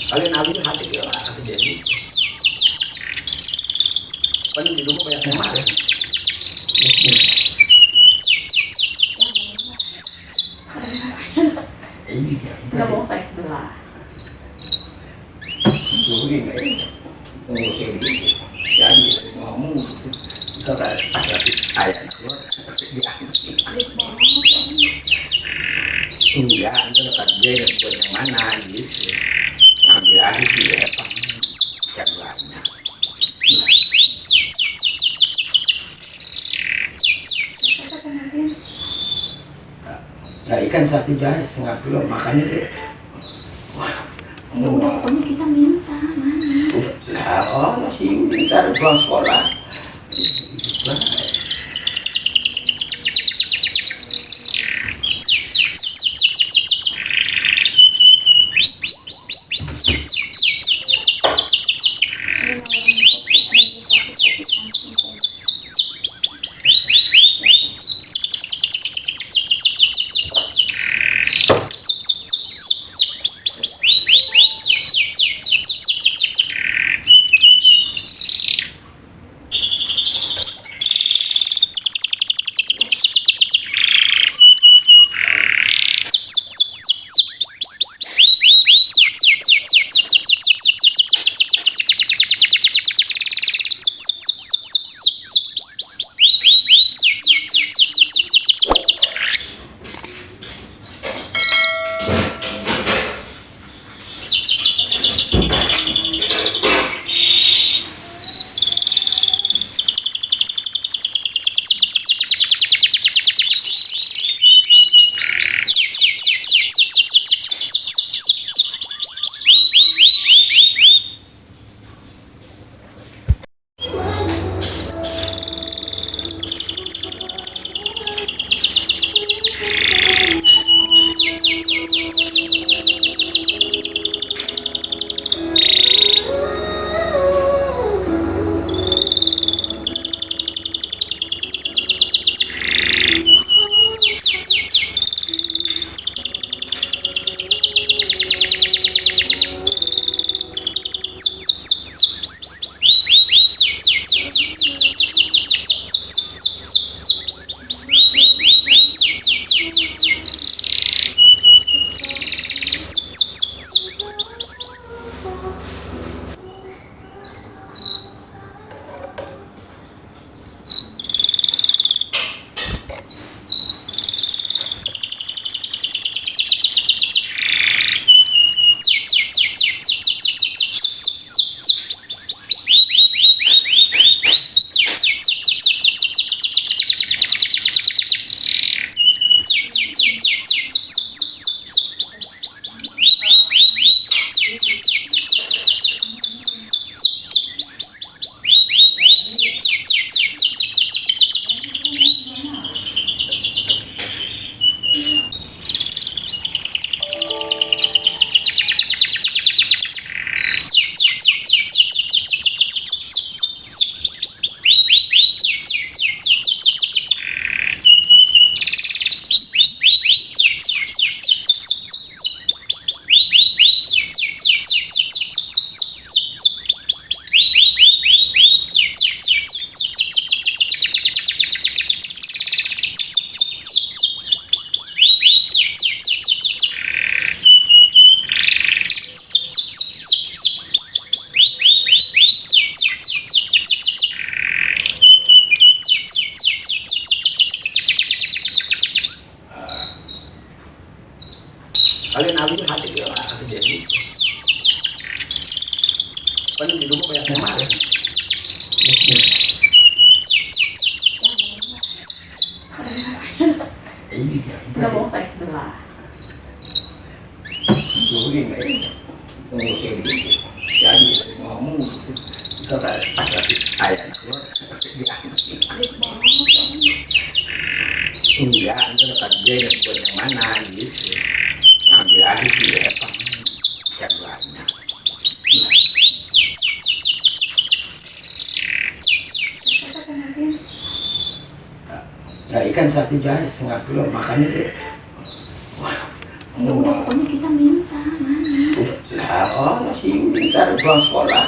Kalian alih hati dia lah jadi. Paling di rumah banyak emak ya. Iya. Nggak mau saya sebelah. Dulu ini ngurus ini. Jadi ngomong kalau ada ayah keluar dia enggak itu kerja yang buat yang mana gitu. Ngambil aja sih ya Pak. Kan banyak. Nah, ikan 1 jari 1/2 kilo makannya deh. Wah, ya udah pokoknya kita minta mana. Lah, masih minta pulang sekolah. alin-alin hati dia lah jadi. Paling di rumah banyak yang marah. Iya. Nggak bohong saya sebelah. Dulu ini ngurusnya gitu. Jadi ngomong gitu. Kata pas lagi ayah keluar dia enggak, itu dekat dia buat yang mana gitu. Ngambil aja sih ya, yang banyak. Nah, ikan 1 jari 1/2 kilo makannya deh. Ya udah pokoknya kita minta mana. Nah, oh sih ntar pulang sekolah.